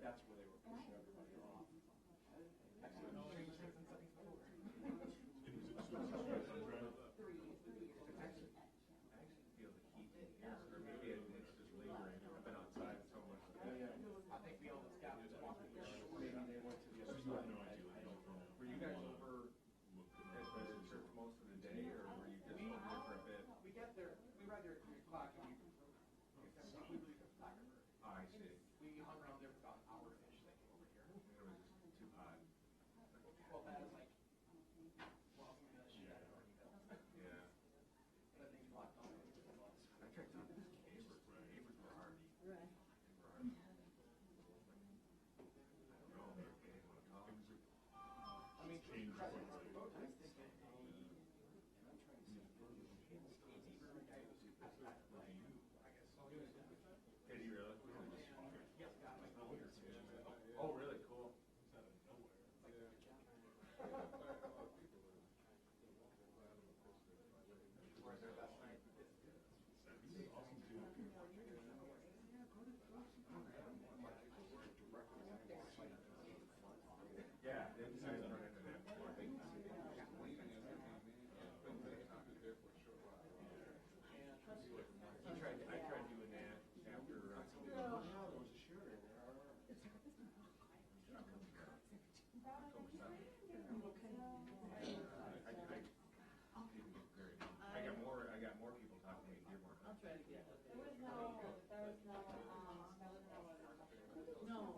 that's where they were pushing everybody off. Excellent. No, it was since I think before. I actually feel the heat in here, or maybe it's just lingering. I've been outside so much today. I think we all got walking here. Maybe they went to the other side. Were you guys over at the church most of the day, or were you just over there for a bit? We got there, we arrived there at 3 o'clock and we leave the photographer. Oh, I see. We hung around there for about an hour-ish, they came over here. It was just too hot. Well, that is like, well, shit, I already know. Yeah. But things locked on. I tried talking to the neighbors. Neighbors were hardy. Right. They were hardy. I don't know. They didn't want to talk. I mean, protesting. Did he really? Yes, got like a year or two. Oh, really? Cool. Where's their best friend? Yeah, they decided to run into that before. I tried doing that after. There was a shooter there. I got more people talking to me here more. I'll try to get it. There was no, No,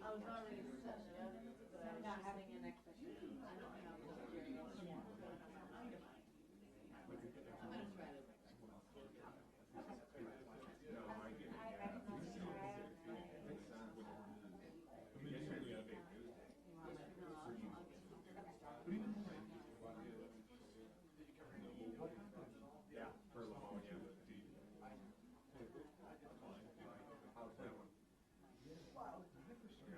I was already set up, but I'm not having an expectation. I don't have the experience. I'm gonna try to. No, I get it. Yesterday was a big news day. Yeah, for Lamonia. How's that one? Wow. Yeah.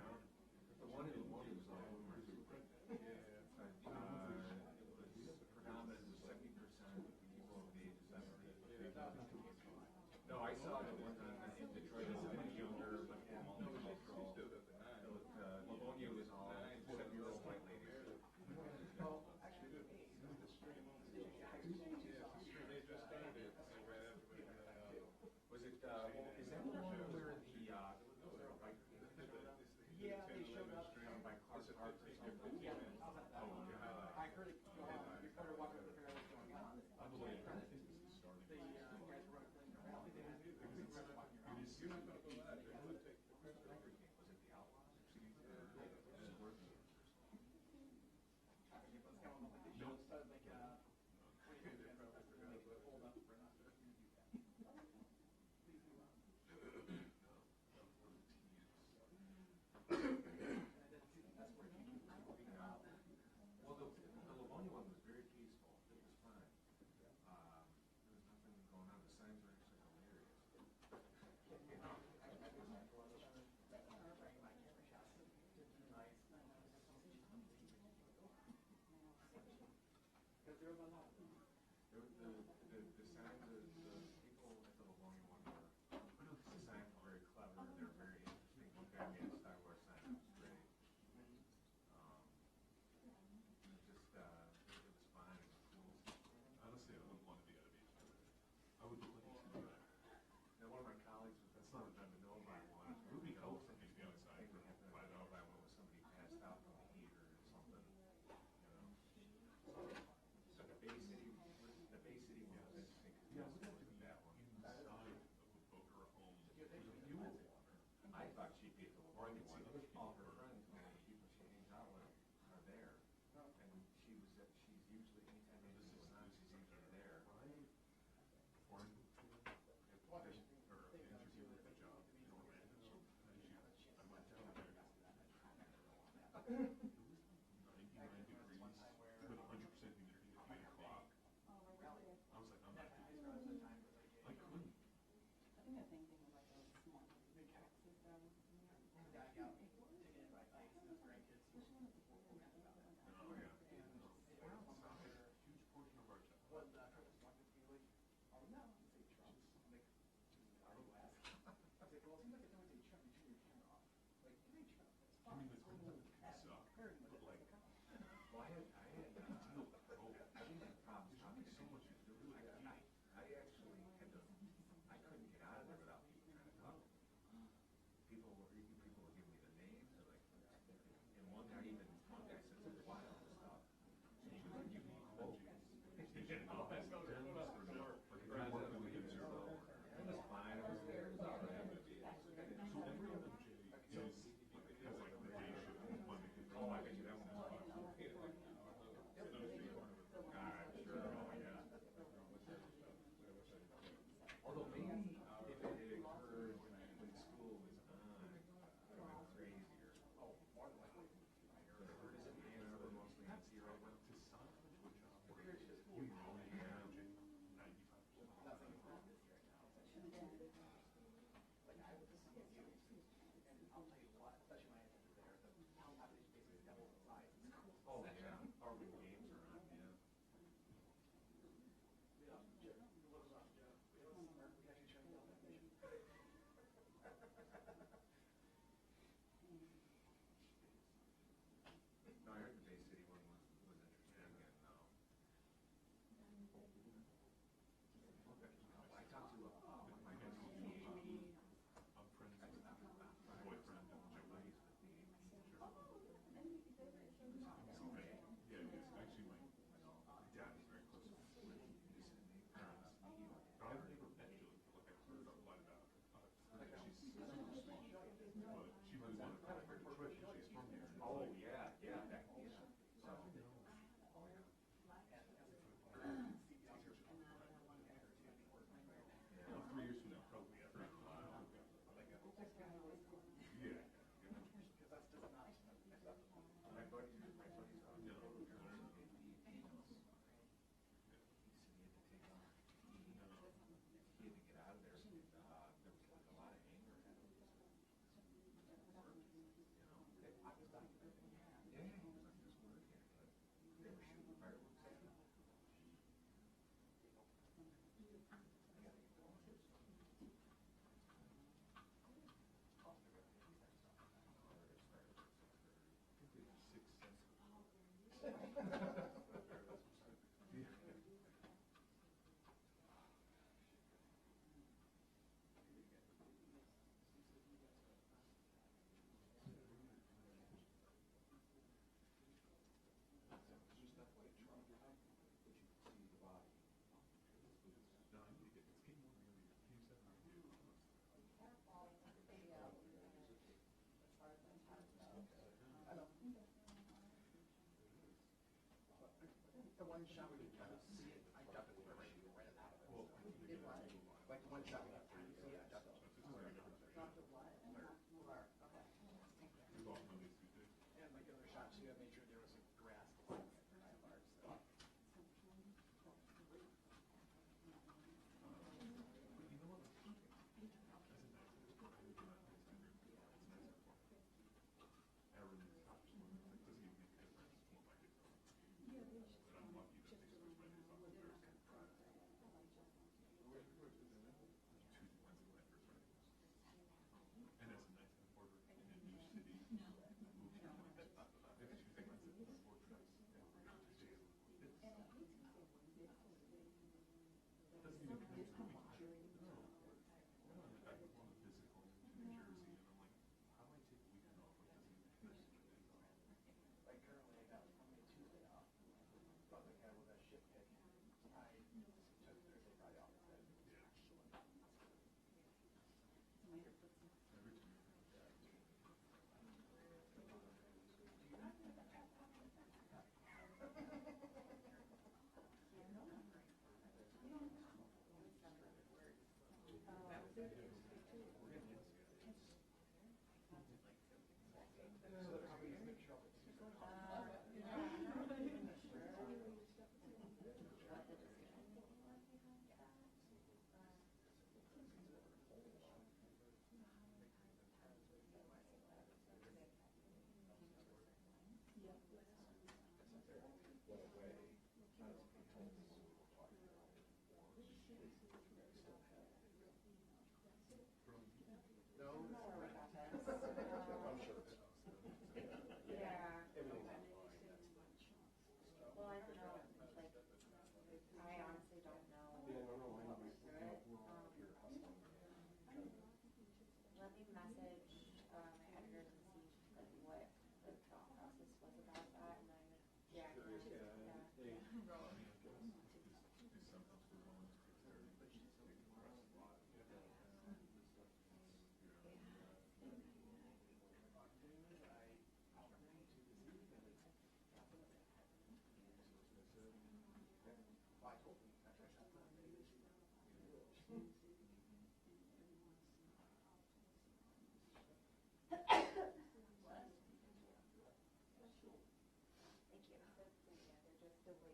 The one shot we can kind of see it, I definitely went right out of it. It was. Like the one shot we got through, so yeah, definitely. Not the what? Blur. Okay. We've all Monday, Tuesday. And like the other shots, you have made sure there was like grass line bars. So. But you know what? That's a nice Everything's top just one. Like, doesn't even make a difference what my kids are. But I'm lucky that they switch my days off on Thursday and Friday. Tuesday, Wednesday, when I first started. And it's a nice border in a new city. Moved here like that. Maybe Tuesday, Wednesday, 4 trips every 2 days. It doesn't even connect to the weekend. No. Like I was on a visit home to New Jersey, and I'm like, how do I take a weekend off? Like, doesn't even connect to my days off. Like currently I got Monday, Tuesday off. But like with that shift pick, I took Thursday, Friday off instead. Yeah. Every 2 years. So the companies make sure all the I'm sure it's Yeah. everything's online. Well, I don't know, like, I honestly don't know. Yeah, no, I know. Through it. Let me message, my editors and see, like, what the thought process was about that, and then, yeah. Curious, yeah. They, I mean, I guess do something for one, 6:30, but take the rest a lot. I told them, after I shot them, Thank you. Yeah, they're just the way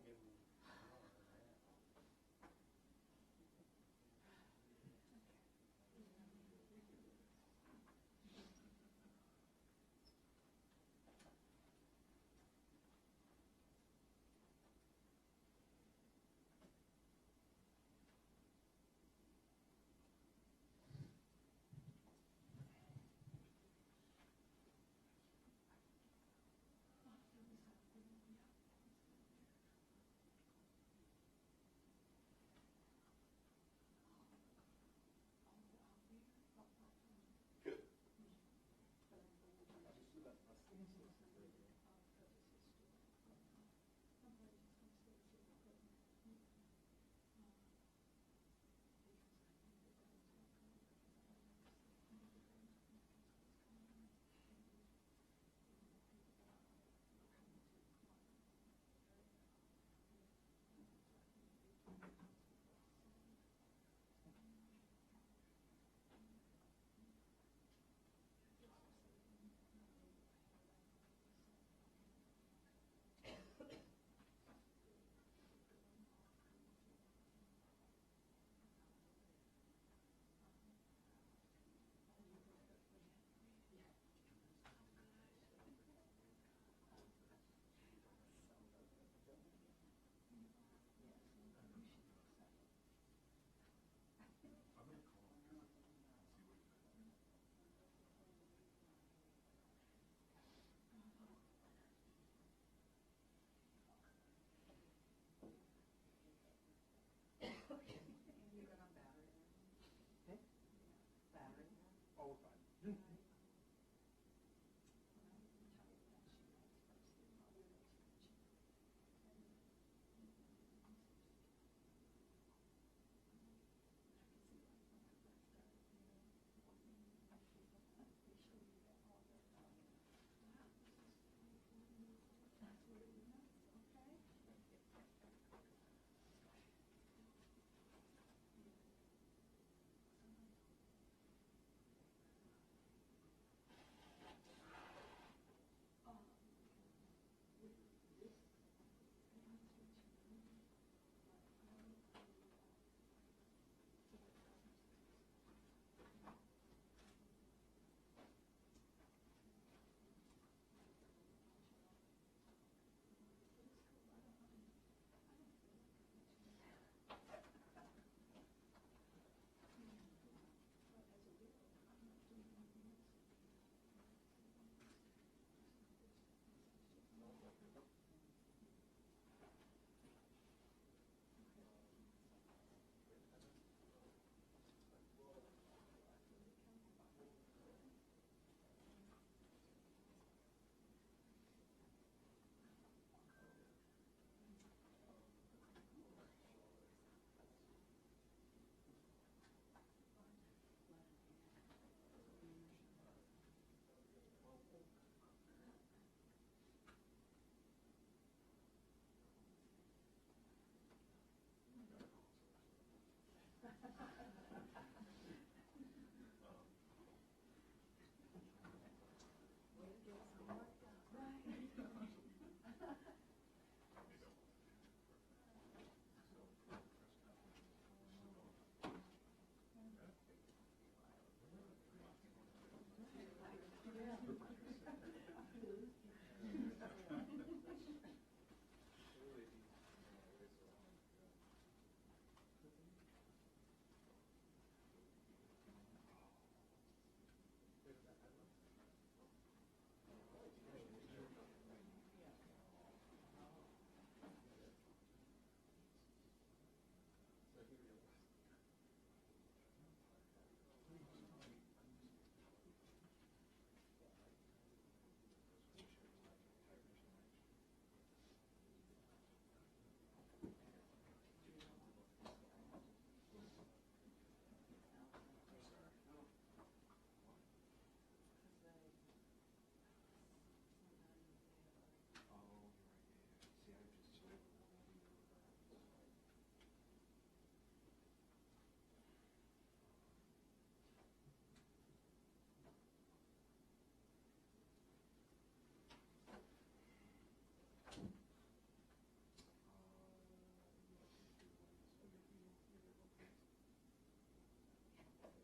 you think of it illuminated.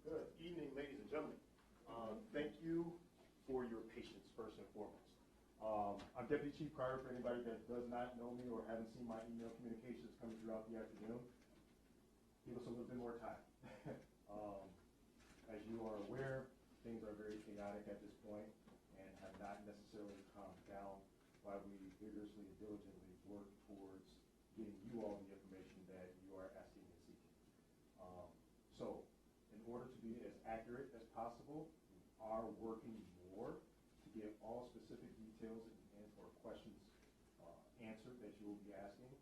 Good evening, ladies and gentlemen. Thank you for your patience, first and foremost. I'm Deputy Chief Carter. For anybody that does not know me or haven't seen my email communications coming throughout the afternoon, give us a little bit more time. As you are aware, things are very chaotic at this point and have not necessarily calmed down while we vigorously and diligently work towards getting you all the information that you are asking and seeking. So, in order to be as accurate as possible, we are working more to get all specific details and or questions answered that you will be asking.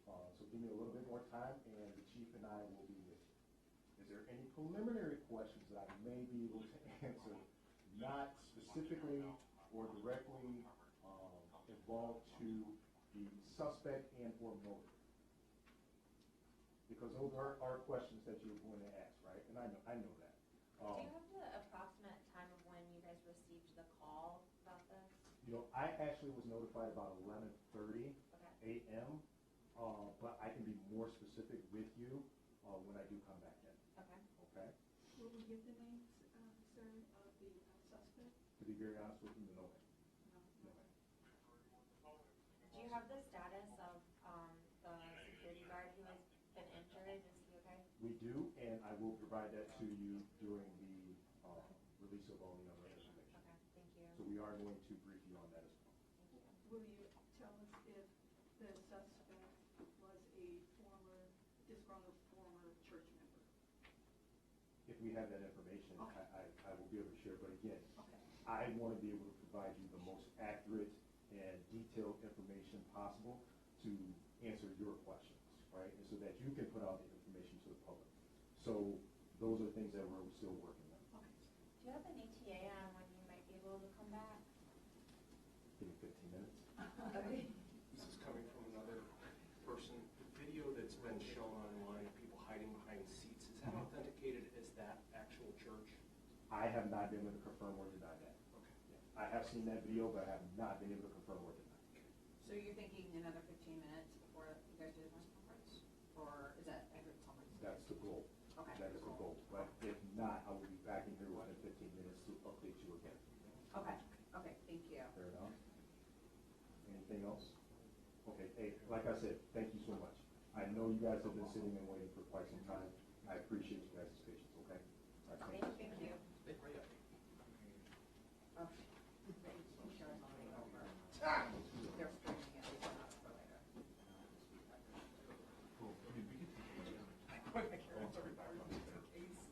So give me a little bit more time and the chief and I will be with you. Is there any preliminary questions that I may be able to answer, not specifically or directly involved to the suspect and or motive? Because those are questions that you're going to ask, right? And I know that. Do you have the approximate time of when you guys received the call about this? You know, I actually was notified about 11:30 Okay. a.m., but I can be more specific with you when I do come back in. Okay. Okay? Will we give the names, sir, of the suspect? To be very honest with you, no. No. Do you have the status of the security guard who has been injured? Is he okay? We do, and I will provide that to you during the release of all the other information. Okay, thank you. So we are going to brief you on that as well. Thank you. Will you tell us if the suspect was a disgruntled former church member? If we have that information, Okay. I will be able to share, but again, Okay. I want to be able to provide you the most accurate and detailed information possible to answer your questions, right? And so that you can put out the information to the public. So those are things that we're still working on. Okay. Do you have an ETA on when you might be able to come back? Give me 15 minutes. Okay. This is coming from another person. The video that's been shown online of people hiding behind seats, is that authenticated as that actual church? I have not been able to confirm or deny that. Okay. I have seen that video, but I have not been able to confirm or deny. So you're thinking another 15 minutes before you guys do the press conference? Or is that every conference? That's the goal. Okay. That is the goal. But if not, I will be back in here within 15 minutes to update you again. Okay, okay, thank you. Fair enough? Anything else? Okay, hey, like I said, thank you so much. I know you guys have been sitting and waiting for quite some time. I appreciate you guys' patience, okay? All right, thank you. Thank you. They pray up. Okay. I'm sure it's already over. They're streaming it, it's not for later.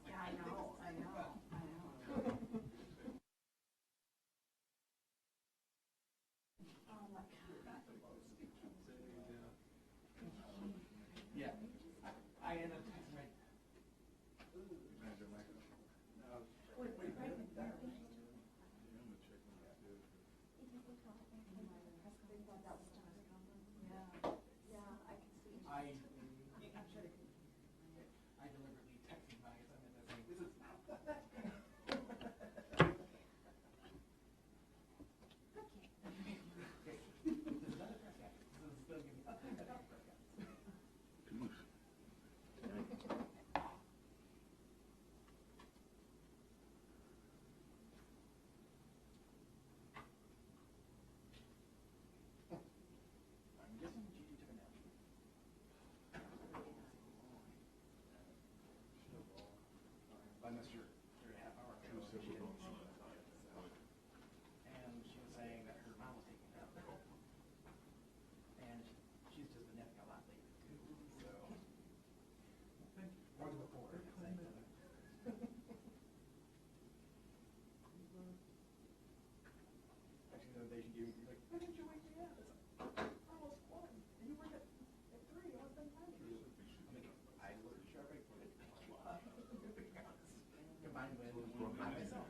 Yeah, I know, I know, I know. Oh my God. Yeah. I ended up right. Wait, wait, wait. I deliberately texted my son and saying, this is not that. This is not a press conference. This is still giving updates about the press conference. I'm guessing Gigi took a nap. Unless you're a half hour ago. And she was saying that her mom was taking a nap. And she's just been napping a lot lately too, so. Thank you. Or before. Actually, the other day she gave me, like, why didn't you wake me up? It's like, I was one. And you were at 3. I was like, I'm like, I was sharp. Combined with myself.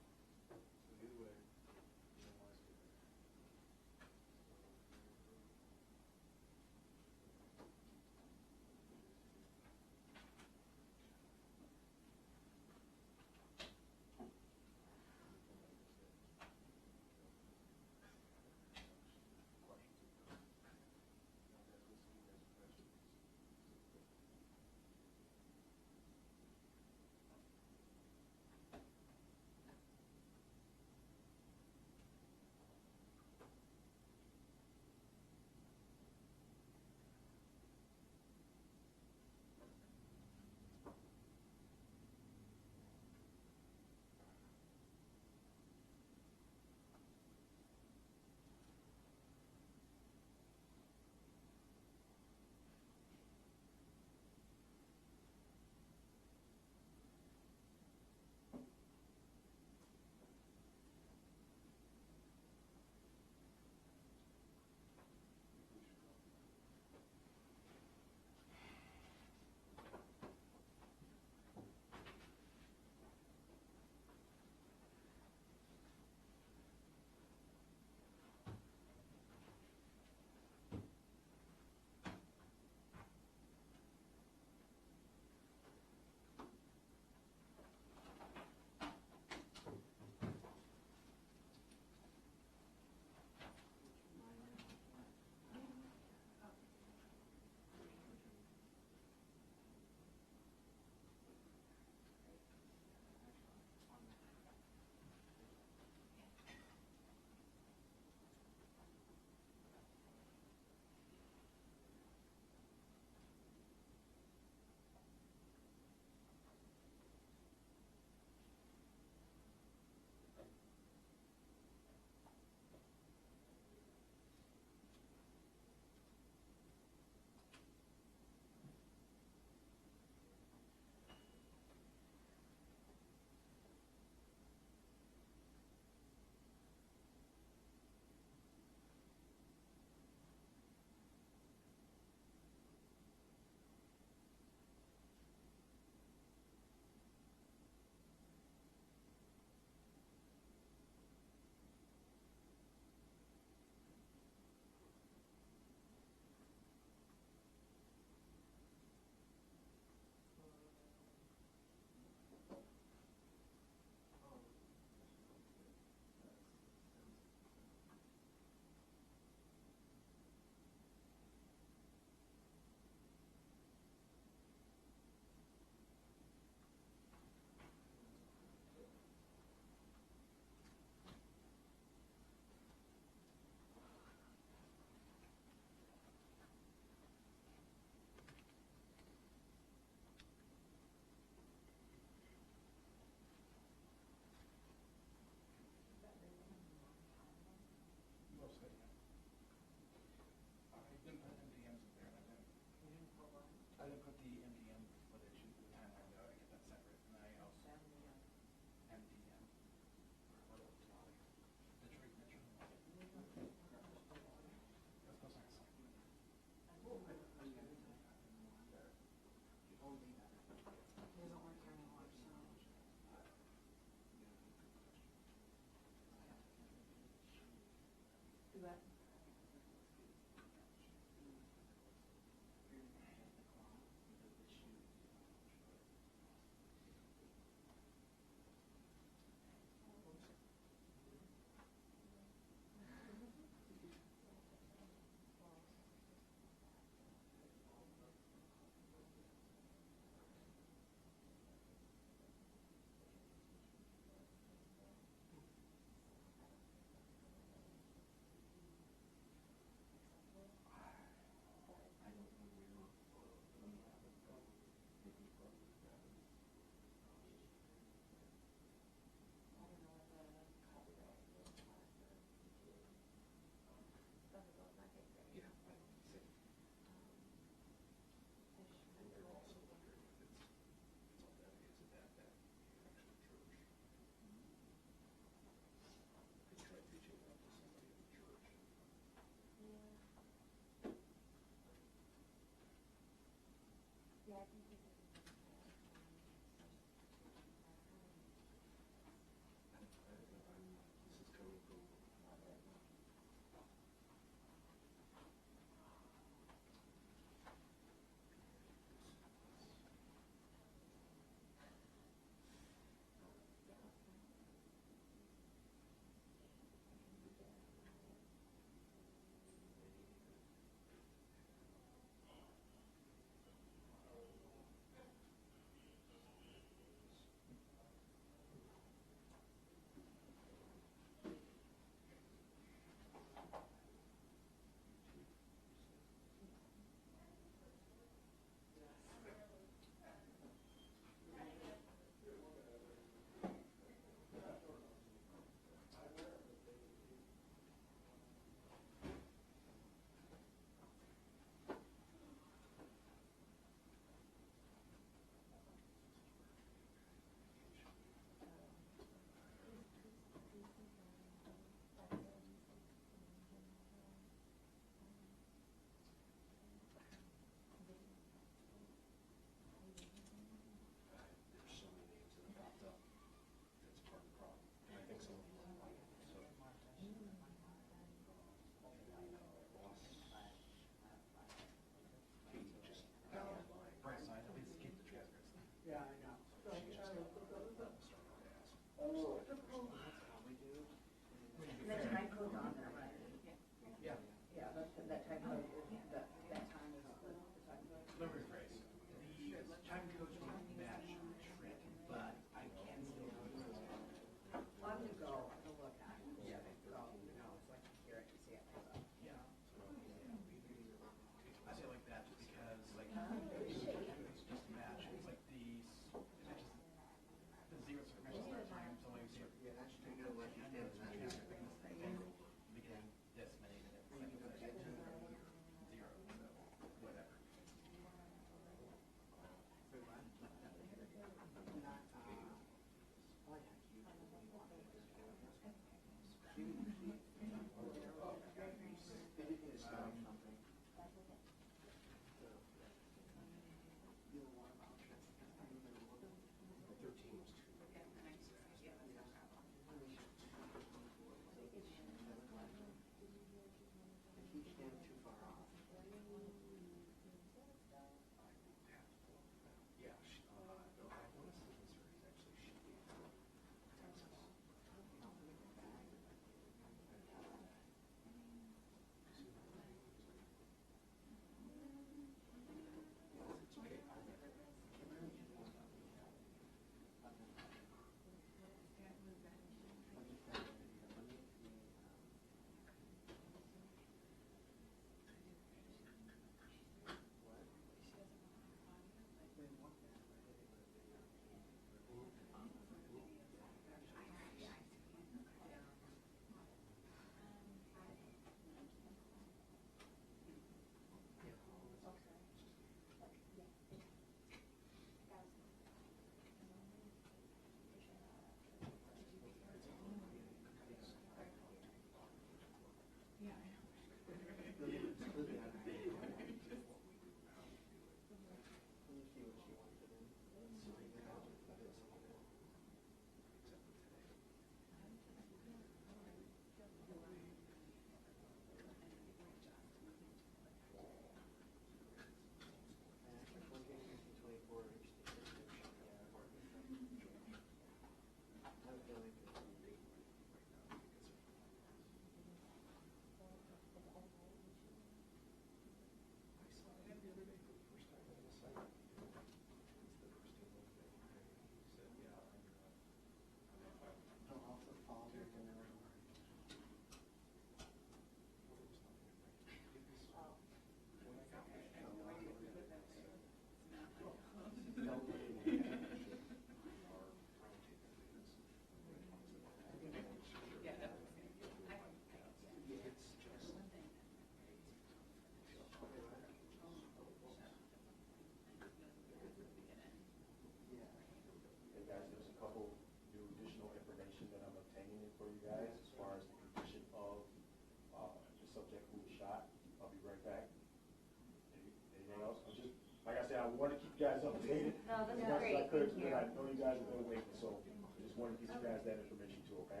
guys updated. No, this is as much as I great. could, Thank you. but I know you guys have been waiting, so I just wanted to get you guys that information too, okay?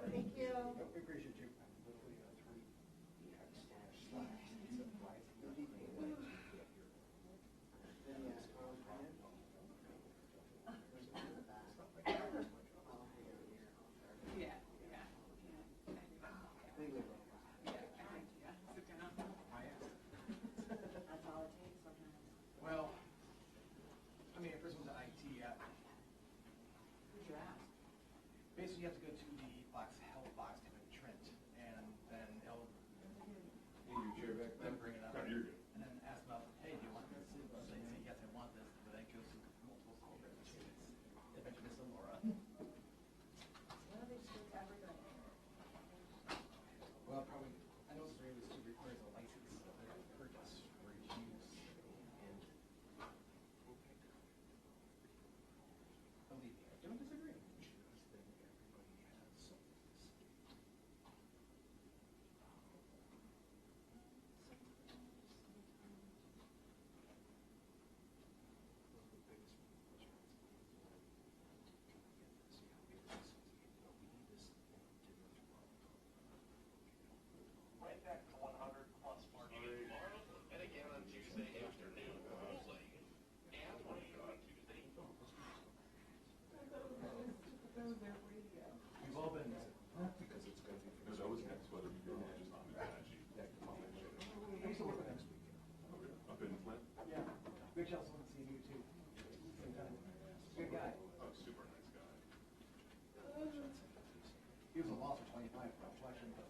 Thank you. We appreciate you. Yeah, yeah. That's all it takes sometimes. Well, I mean, if this was an IT app, Who'd you ask? basically you have to go to the health box, type of Trent, and then it'll then bring it up. No, you're good. And then ask about, hey, do you want this? And they say, yes, I want this, but then it goes to multiple stakeholders. Eventually to Laura. What are they still ever doing? Well, probably, I know it's really still requires a license of their purchase for each use. And believe me, I don't disagree. Right back to 100 plus parking tomorrow, and again on Tuesday afternoon, mostly, and 20 on Tuesday. We've all been, There's always next whether you go just on the strategy. I used to work with him. Up in Flint? Yeah. Rich also wants to see you too. Same time. Good guy. Oh, super nice guy. He was a loss for 25 for collection, but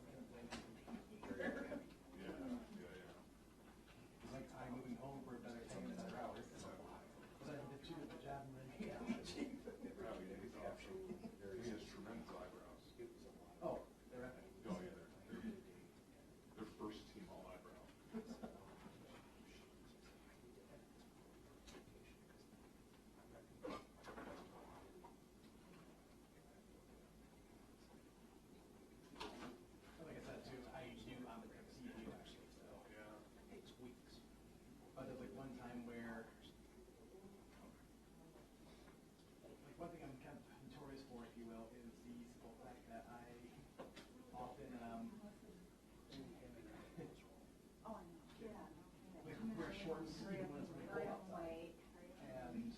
Yeah, yeah, yeah. he's like, I'm moving home for a better pay and better hours. But I did too, good job, and then, yeah. He has tremendous eyebrows. Oh, they're epic. Oh, yeah, they're first team all eyebrow. Like I said too, I do, I'm a see you actually, so. Yeah. It takes weeks. But there's like one time where, like one thing I'm kind of notorious for, if you will, is the simple fact that I often, Oh, I know. Yeah. like wear shorts even when it's really cold outside. And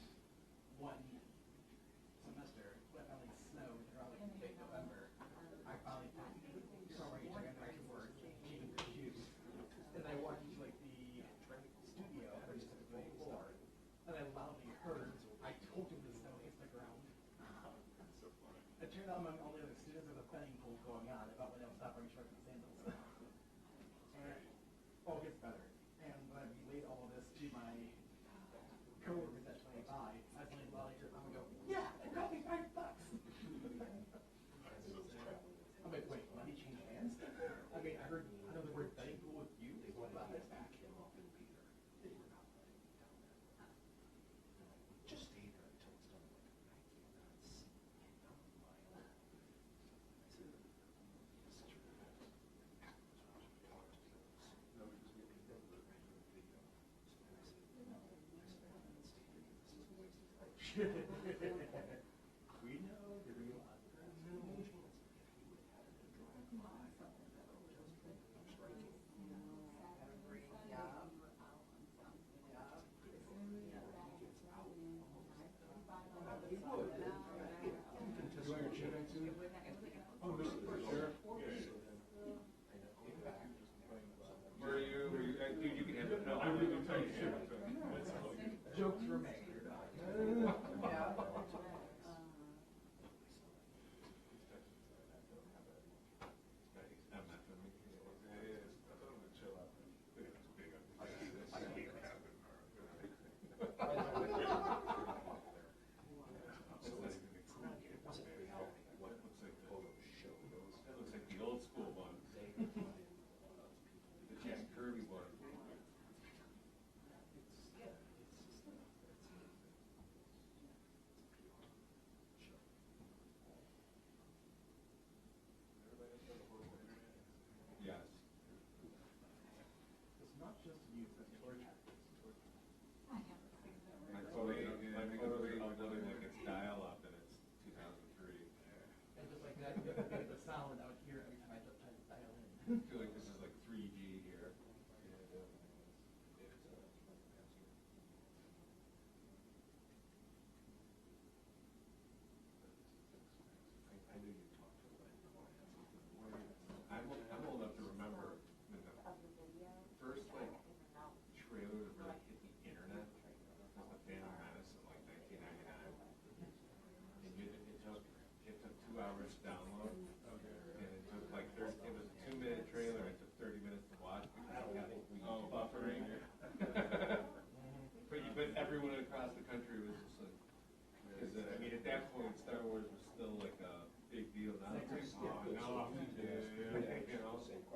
one semester, when it finally snowed around like late November, I finally put summer each I got to work, keeping good shoes. And I walked into like the studio, which is the main floor, and I loudly heard, I told you the snow hits the ground. That's so funny. It turned out among all the other students, there was a betting pool going on about when I would stop wearing shorts and sandals. And, oh, it gets better. And when I relayed all of this to my coworkers that went by, I was like, loudly heard mom go, yeah, it got me $5. I'm like, wait, money changed hands? I mean, I know the word betting pool with you, they went behind his back. We know you're doing a lot. Where are you? Dude, you can have it. No, I really tell you. Jokes were made. Looks like the old school one. The Jack Kirby one. Yes. It's not just you, it's torture. I saw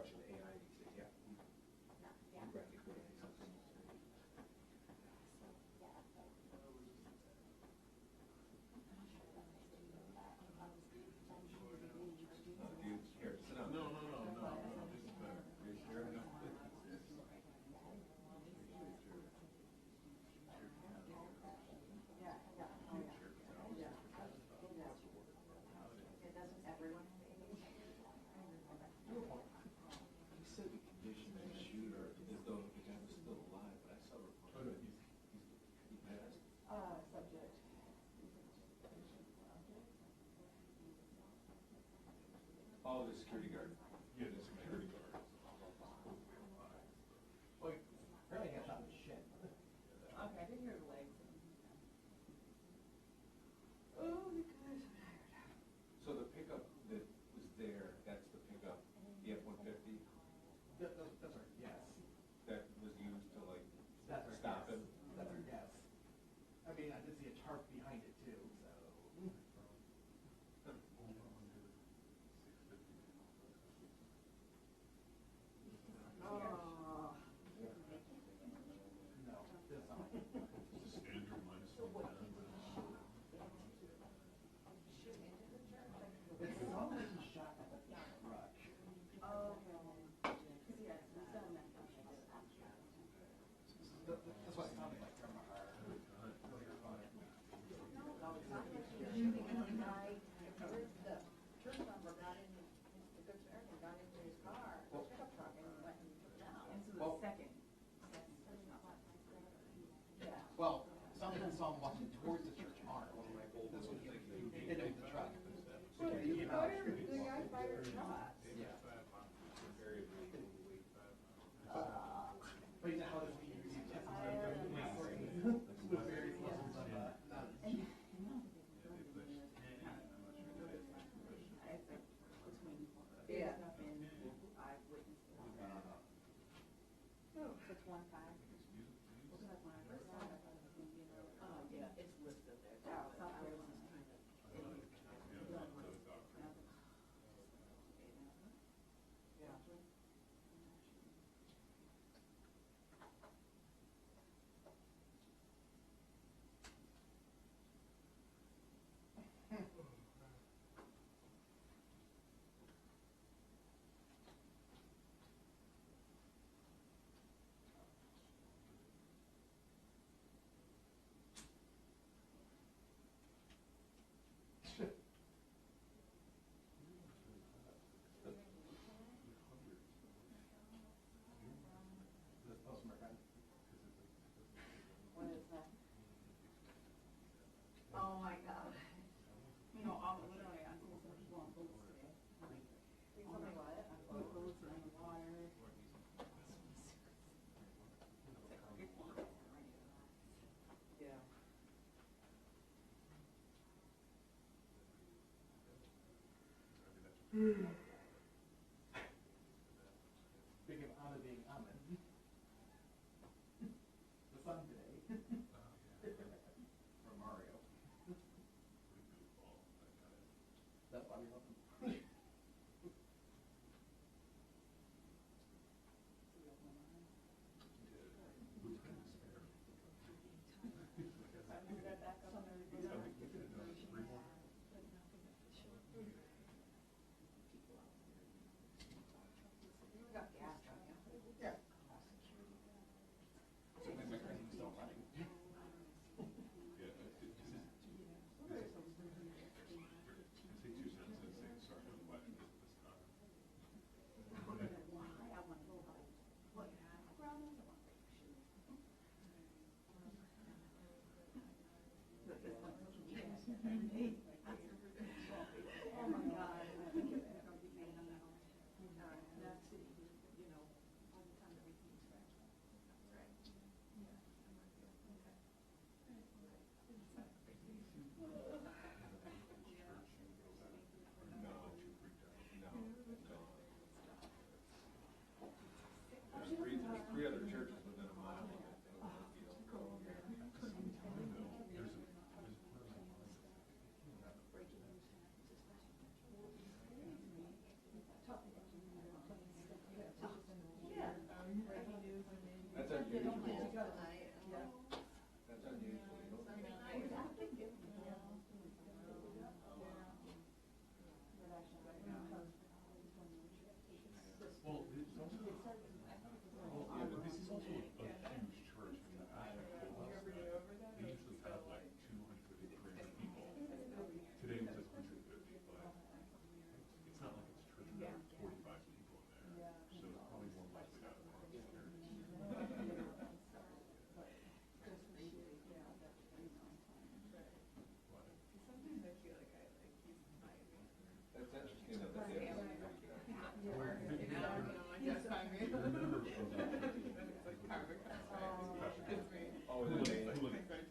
question to AI these days, yeah. You recognize something. Dude, here, sit down. No, this is better. Is there enough? Doesn't everyone have ADHD? He said the condition of the shooter is though the guy was still alive, but I saw a report. Oh, no, he passed. Subject. Oh, the security guard. Yeah, the security guard. Well, apparently he got shot in the shin. Okay, I didn't hear the legs. Oh, you guys are tired. So the pickup that was there, that's the pickup, the F-150, That's our guess. that was used to like That's our stop guess. him? That's our guess. I mean, I did see a tarp behind it too, so. Oh. No, that's not. Andrew minus 110. It's somebody who shot at the truck. Oh, yes, we've done that. That's what it sounded like from our earlier phone. No, it's not just shooting at the guy, the church member got in, the Good Samaritan got into his car, the pickup truck, and went and took it down. Into the Well- second. Yeah. Well, someone saw him walking towards the church arm. That's what he hit him with the truck. Well, he fired, the guy fired shots. Yeah. Very big. But you know how does he use his with various levels of knowledge. I think between Yeah. stuff and eyewitness. It's 1-5. Because when I first saw it, I thought it was gonna be another. Oh, yeah, it's listed there. South Carolina's kind of. This post American. What is that? Oh, my God. You know, all literally, I saw some people on boats today. You told me what? On boats or in the water. Yeah. Speaking of Anna being Amen. The sun today. From Mario. That's why we love him. You got gas, don't you? Yeah. So my car's still running. Yeah, take 2 cents and say, sorry, I'm glad you did this time. I have one little bike. What, well, I don't want to shoot. But this one, hey, oh my God. That city, you know, all the time everything's scratched. Right. Yeah. No, too freaked out. No, no. There's three other churches within a mile of it. There's Yes, I mean. You're a member of It's like perfect. It's me. Oh, is it they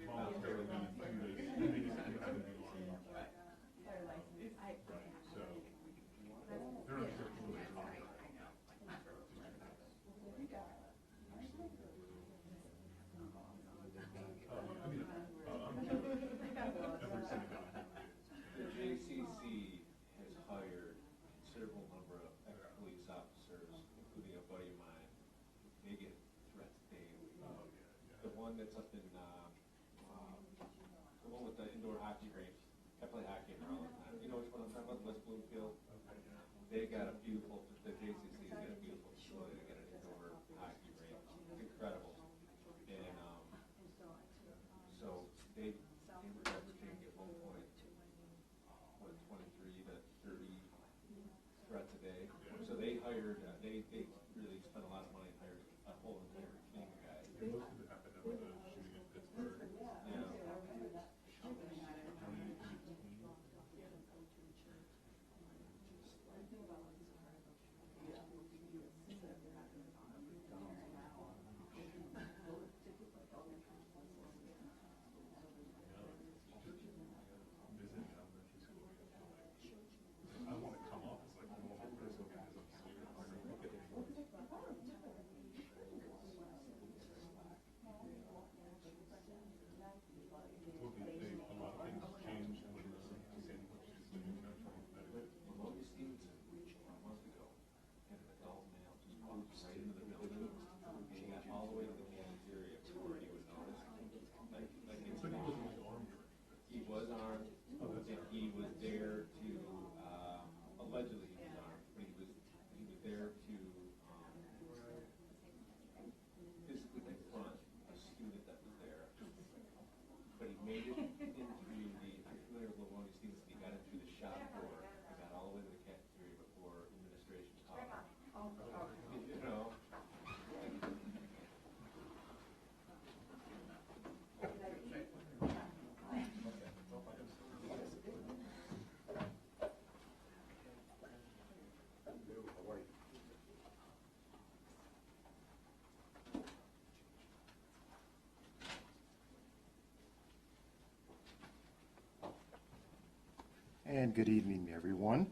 voluntarily done in 2 days? They just get to do on and off. Right, so they're not sure who they are. I mean, every city down here. The JCC has hired a considerable number of ex-police officers, including a buddy of mine. They get threats daily. Oh, yeah. The one that's up in, the one with the indoor hockey rink. I play hockey there all the time. You know which one I'm talking about, West Bloomfield? Okay, yeah. They got a beautiful, the JCC's got a beautiful facility. They got an indoor hockey rink. It's incredible. And, so they were taking at one point, 23 to 30 threats a day. So they hired, they really spent a lot of money and hired a whole entire team of guys. And most of it happened after the shooting in Pittsburgh. Yeah. Visit elementary school. I want to come off as like a normal person because I'm scared. I'm going to look at it. Well, a lot of things changed when the Sandy Hook shooting happened in Connecticut. Maloney Stevenson, a month ago, had an adult male just walk right into the building, and he got all the way to the cafeteria before he was noticed. Like But he wasn't like armed or anything. he was armed, and he was there to, allegedly he was armed, but he was there to, physically confront a student that was there. But he made it into the, if you're familiar with Maloney Stevenson, he got in through the shop door, and got all the way to the cafeteria before administration caught him. You know? And good evening, everyone.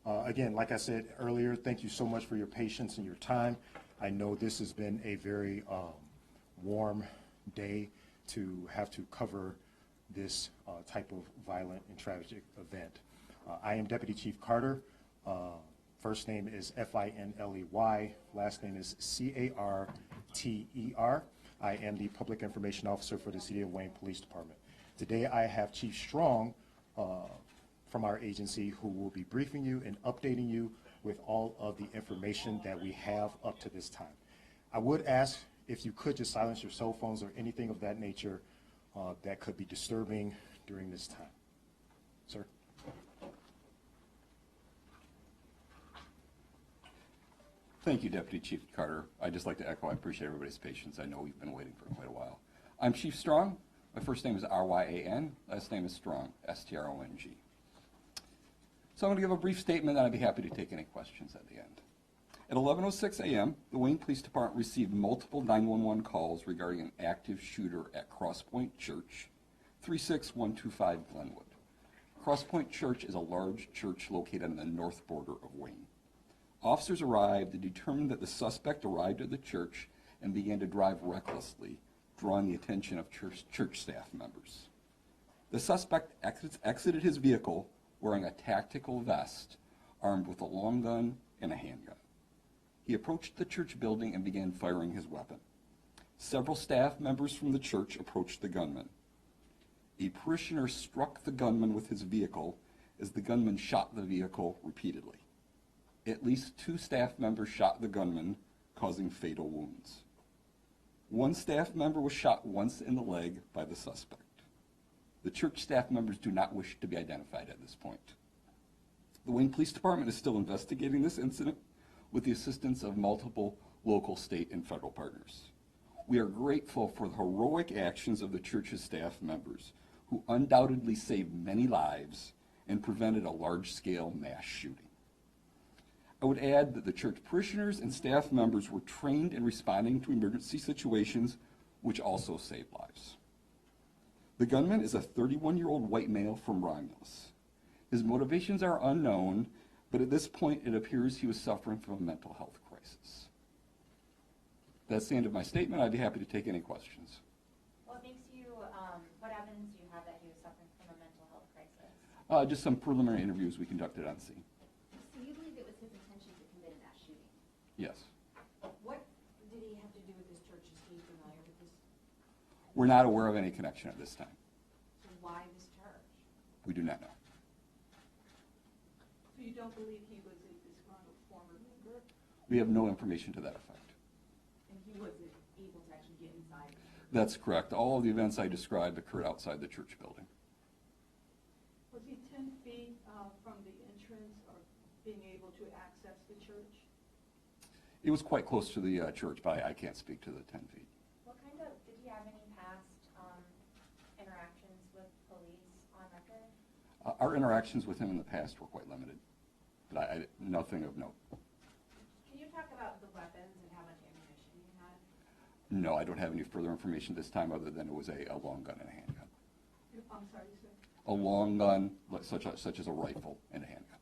Again, like I said earlier, thank you so much for your patience and your time. I know this has been a very warm day to have to cover this type of violent and tragic event. I am Deputy Chief Carter. First name is Finley, last name is Carter. I am the Public Information Officer for the City of Wayne Police Department. Today I have Chief Strong from our agency who will be briefing you and updating you with all of the information that we have up to this time. I would ask if you could just silence your cell phones or anything of that nature that could be disturbing during this time. Sir? Thank you, Deputy Chief Carter. I'd just like to echo, I appreciate everybody's patience. I know we've been waiting for quite a while. I'm Chief Strong. My first name is Ryan, last name is Strong, Strong. So I'm going to give a brief statement, and I'd be happy to take any questions at the end. At 11:06 a.m., the Wayne Police Department received multiple 911 calls regarding an active shooter at Crosspoint Church, 36125 Glenwood. Crosspoint Church is a large church located on the north border of Wayne. Officers arrived and determined that the suspect arrived at the church and began to drive recklessly, drawing the attention of church staff members. The suspect exited his vehicle wearing a tactical vest, armed with a long gun and a handgun. He approached the church building and began firing his weapon. Several staff members from the church approached the gunman. A parishioner struck the gunman with his vehicle as the gunman shot the vehicle repeatedly. At least 2 staff members shot the gunman, causing fatal wounds. 1 staff member was shot once in the leg by the suspect. The church staff members do not wish to be identified at this point. The Wayne Police Department is still investigating this incident with the assistance of multiple local, state, and federal partners. We are grateful for the heroic actions of the church's staff members, who undoubtedly saved many lives and prevented a large-scale mass shooting. I would add that the church parishioners and staff members were trained in responding to emergency situations, which also saved lives. The gunman is a 31-year-old white male from Romulus. His motivations are unknown, but at this point it appears he was suffering from a mental health crisis. That's the end of my statement. I'd be happy to take any questions. What evidence do you have that he was suffering from a mental health crisis? Just some preliminary interviews we conducted on scene. So you believe it was his intention to commit that shooting? Yes. What did he have to do with this church? Is he familiar with this? We're not aware of any connection at this time. So why this charge? We do not know. So you don't believe he was a disgruntled former member? We have no information to that effect. And he wasn't able to actually get inside? That's correct. All of the events I described occurred outside the church building. Was he 10 feet from the entrance or being able to access the church? It was quite close to the church, but I can't speak to the 10 feet. Did he have any past interactions with police on record? Our interactions with him in the past were quite limited, but nothing of note. Can you talk about the weapons and how much ammunition you had? No, I don't have any further information this time other than it was a long gun and a handgun. I'm sorry, sir. A long gun, such as a rifle and a handgun.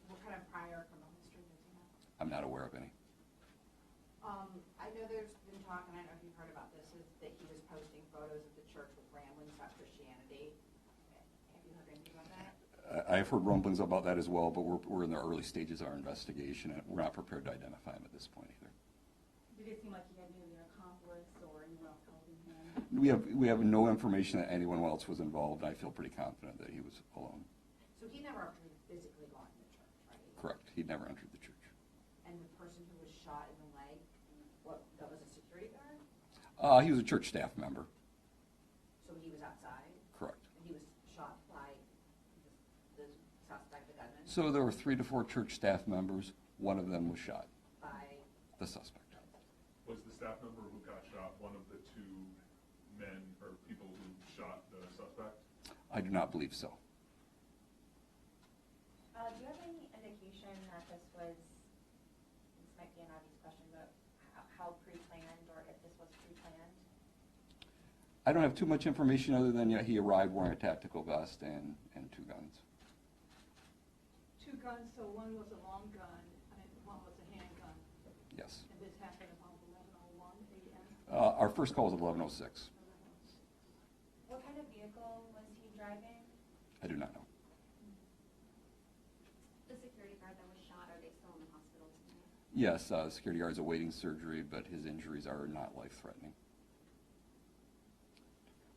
What kind of prior criminal history does he have? I'm not aware of any. I know there's been talk, and I don't know if you've heard about this, is that he was posting photos of the church with ramblings about Christianity. Have you heard anything about that? I've heard rumblings about that as well, but we're in the early stages of our investigation, and we're not prepared to identify him at this point either. Did it seem like he had maybe an accomplice or anyone else helping him? We have no information that anyone else was involved. I feel pretty confident that he was alone. So he never actually physically gone to the church, right? Correct. He'd never entered the church. And the person who was shot in the leg, that was a security guard? He was a church staff member. So he was outside? Correct. And he was shot by the suspect, the gunman? So there were 3 to 4 church staff members. One of them was shot. By? The suspect. Was the staff member who got shot one of the 2 men or people who shot the suspect? I do not believe so. Do you have any indication that this might be an obvious question, but how pre-planned or if this was pre-planned? I don't have too much information other than he arrived wearing a tactical vest and 2 guns. 2 guns, so one was a long gun and one was a handgun. Yes. And this happened about 11:01 a.m.? Our first call was at 11:06. What kind of vehicle was he driving? I do not know. The security guard that was shot, are they still in the hospital tonight? Yes, security guard's awaiting surgery, but his injuries are not life-threatening.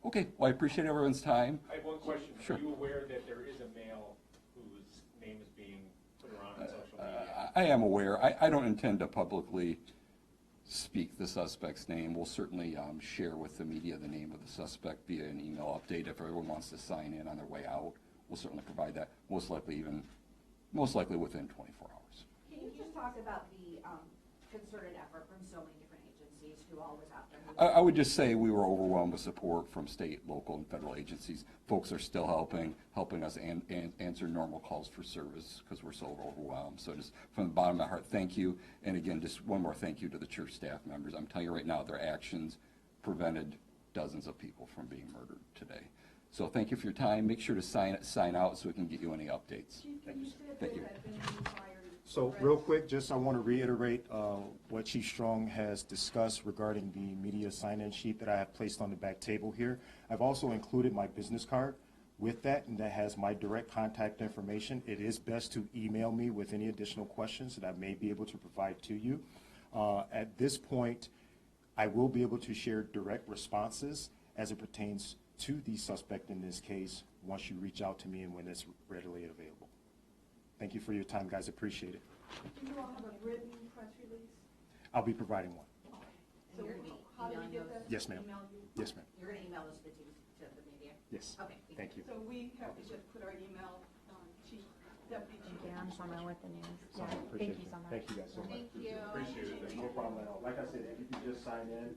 Okay, well, I appreciate everyone's time. I have one question. Sure. Are you aware that there is a male whose name is being put around on social media? I am aware. I don't intend to publicly speak the suspect's name. Will certainly share with the media the name of the suspect via an email update. If everyone wants to sign in on their way out, we'll certainly provide that, most likely within 24 hours. Can you just talk about the concerted effort from so many different agencies who all was out there? I would just say we were overwhelmed with support from state, local, and federal agencies. Folks are still helping us answer normal calls for service because we're so overwhelmed. So just from the bottom of my heart, thank you. And again, just one more thank you to the church staff members. I'm telling you right now, their actions prevented dozens of people from being murdered today. So thank you for your time. Make sure to sign out so we can get you any updates. Chief, Thank you you. said Thank there you. had been any prior So real quick, just I want to reiterate what Chief Strong has discussed regarding the media sign-in sheet that I have placed on the back table here. I've also included my business card with that, and that has my direct contact information. It is best to email me with any additional questions that I may be able to provide to you. At this point, I will be able to share direct responses as it pertains to the suspect in this case once you reach out to me and when it's readily available. Thank you for your time, guys. Appreciate it. Do you all have a written press release? I'll be providing one. So how do we get that? Yes, ma'am. Email you? Yes, ma'am. You're going to email this to the media? Yes. Okay. Thank you. So we have to just put our email, Chief, Deputy Chief. Yeah, I'm somewhere with the news. Yeah, Appreciate thank you so much. Thank you guys so much. Thank you. Appreciate it. No problem at all. Like I said, if you could just sign in,